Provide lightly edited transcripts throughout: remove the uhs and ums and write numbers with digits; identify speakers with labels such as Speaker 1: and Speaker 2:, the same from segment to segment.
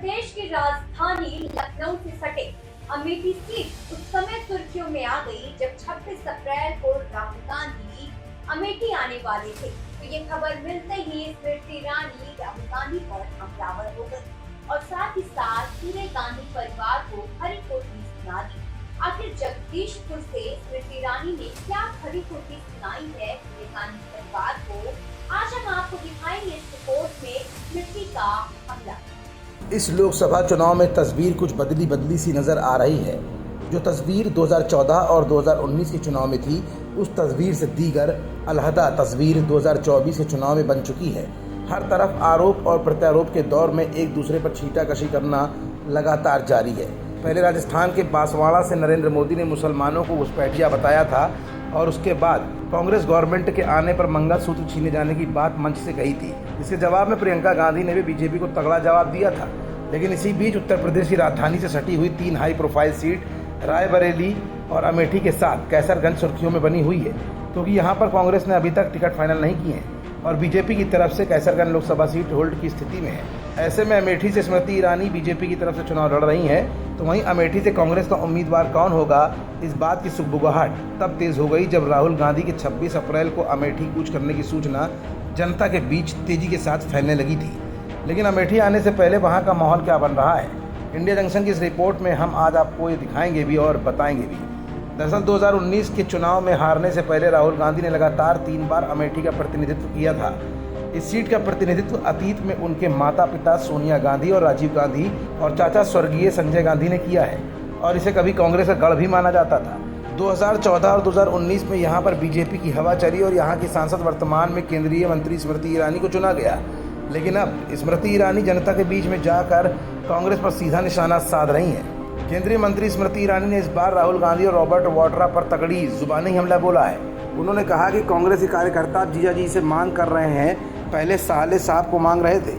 Speaker 1: प्रदेश की राजधानी लखनऊ से सटे अमेठी सीट उस समय सुर्खियों में आ गई जब 26 अप्रैल को राहुल गांधी अमेठी आने वाले थे। तो ये खबर मिलते ही स्मृति ईरानी राहुल गांधी पर हमलावर हो गई और साथ ही साथ पूरे गांधी परिवार को खरी खोटी सुना दी। आखिर जगदीशपुर से स्मृति ईरानी ने क्या खरी खोटी सुनाई है पूरे गांधी परिवार को, आज हम आपको दिखाएंगे इस रिपोर्ट में स्मृति का हमला।
Speaker 2: इस लोकसभा चुनाव में तस्वीर कुछ बदली सी नजर आ रही है। जो तस्वीर 2014 और 2019 के चुनाव में थी, उस तस्वीर से दीगर अलहदा तस्वीर 2024 के चुनाव में बन चुकी है। हर तरफ आरोप और प्रत्यारोप के दौर में एक दूसरे पर छींटाकशी करना लगातार जारी है। पहले राजस्थान के बांसवाड़ा से नरेंद्र मोदी ने मुसलमानों को घुसपैठिया बताया था और उसके बाद कांग्रेस गवर्नमेंट के आने पर मंगलसूत्र छीने जाने की बात मंच से कही थी। इसके जवाब में प्रियंका गांधी ने भी बीजेपी को तगड़ा जवाब दिया था। लेकिन इसी बीच उत्तर प्रदेश की राजधानी से सटी हुई 3 हाई प्रोफाइल सीट रायबरेली और अमेठी के साथ कैसरगंज सुर्खियों में बनी हुई है, क्योंकि यहाँ पर कांग्रेस ने अभी तक टिकट फाइनल नहीं किए हैं और बीजेपी की तरफ से कैसरगंज लोकसभा सीट होल्ड की स्थिति में है। ऐसे में अमेठी से स्मृति ईरानी बीजेपी की तरफ से चुनाव लड़ रही हैं, तो वहीं अमेठी से कांग्रेस का उम्मीदवार कौन होगा, इस बात की सुगबुगाहट तब तेज हो गई जब राहुल गांधी के 26 अप्रैल को अमेठी कूच करने की सूचना जनता के बीच तेजी के साथ फैलने लगी थी। लेकिन अमेठी आने से पहले वहाँ का माहौल क्या बन रहा है, इंडिया जंक्शन की इस रिपोर्ट में हम आज आपको ये दिखाएंगे भी और बताएंगे भी। दरअसल 2019 के चुनाव में हारने से पहले राहुल गांधी ने लगातार 3 बार अमेठी का प्रतिनिधित्व किया था। इस सीट का प्रतिनिधित्व अतीत में उनके माता पिता सोनिया गांधी और राजीव गांधी और चाचा स्वर्गीय संजय गांधी ने किया है और इसे कभी कांग्रेस का गढ़ भी माना जाता था। 2014 और 2019 में यहाँ पर बीजेपी की हवा चली और यहाँ की सांसद वर्तमान में केंद्रीय मंत्री स्मृति ईरानी को चुना गया। लेकिन अब स्मृति ईरानी जनता के बीच में जाकर कांग्रेस पर सीधा निशाना साध रही हैं। केंद्रीय मंत्री स्मृति ईरानी ने इस बार राहुल गांधी और रॉबर्ट वाड्रा पर तगड़ी जुबानी हमला बोला है। उन्होंने कहा कि कांग्रेस के कार्यकर्ता जीजा जी से मांग कर रहे हैं, पहले साले साहब को मांग रहे थे।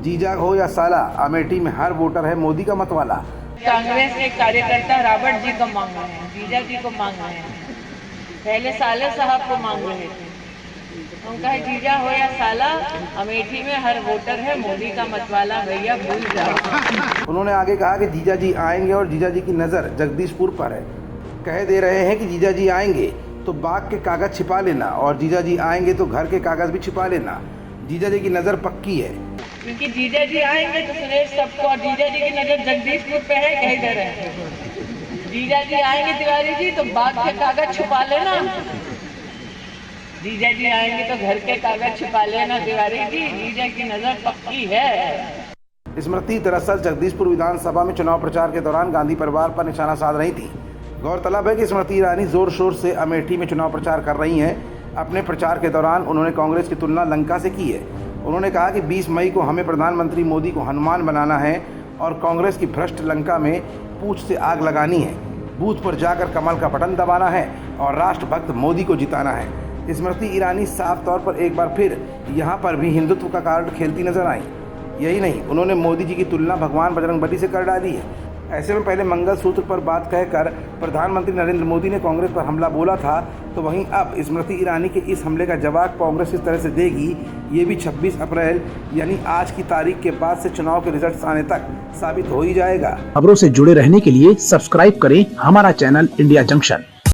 Speaker 2: जीजा हो या साला, अमेठी में हर वोटर है मोदी का मत वाला।
Speaker 3: कांग्रेस के कार्यकर्ता रॉबर्ट जी को मांग रहे हैं, जीजा जी को मांग रहे हैं, पहले साले साहब को मांग रहे थे। उनका है जीजा हो या साला, अमेठी में हर वोटर है मोदी का मतवाला, भैया भूल जाओ।
Speaker 2: उन्होंने आगे कहा कि जीजा जी आएंगे और जीजा जी की नज़र जगदीशपुर पर है। कह दे रहे हैं कि जीजा जी आएंगे तो बाग के कागज छिपा लेना और जीजा जी आएंगे तो घर के कागज भी छिपा लेना। जीजा जी की नज़र पक्की है,
Speaker 3: क्योंकि जीजा जी आएंगे तो सुरेश सबको, और जीजा जी की नज़र जगदीशपुर पे है, कह दे रहे हैं। जीजा जी आएंगे तिवारी जी तो बाग के कागज छुपा लेना, जीजा जी आएंगे तो घर के कागज छुपा लेना तिवारी जी, जीजा की नजर पक्की है।
Speaker 2: स्मृति दरअसल जगदीशपुर विधानसभा में चुनाव प्रचार के दौरान गांधी परिवार पर निशाना साध रही थी। गौरतलब है कि स्मृति ईरानी जोर शोर से अमेठी में चुनाव प्रचार कर रही हैं। अपने प्रचार के दौरान उन्होंने कांग्रेस की तुलना लंका से की है। उन्होंने कहा कि 20 मई को हमें प्रधानमंत्री मोदी को हनुमान बनाना है और कांग्रेस की भ्रष्ट लंका में पूंछ से आग लगानी है, बूथ पर जाकर कमल का बटन दबाना है और राष्ट्रभक्त मोदी को जिताना है। स्मृति ईरानी साफ तौर पर एक बार फिर यहाँ पर भी हिंदुत्व का कार्ड खेलती नजर आई। यही नहीं, उन्होंने मोदी जी की तुलना भगवान बजरंगबली से कर डाली है। ऐसे में पहले मंगलसूत्र पर बात कहकर प्रधानमंत्री नरेंद्र मोदी ने कांग्रेस पर हमला बोला था, तो वहीं अब स्मृति ईरानी के इस हमले का जवाब कांग्रेस किस तरह से देगी, ये भी 26 अप्रैल यानी आज की तारीख के बाद से चुनाव के रिजल्ट आने तक साबित हो ही जाएगा।
Speaker 4: खबरों से जुड़े रहने के लिए सब्सक्राइब करें हमारा चैनल इंडिया जंक्शन।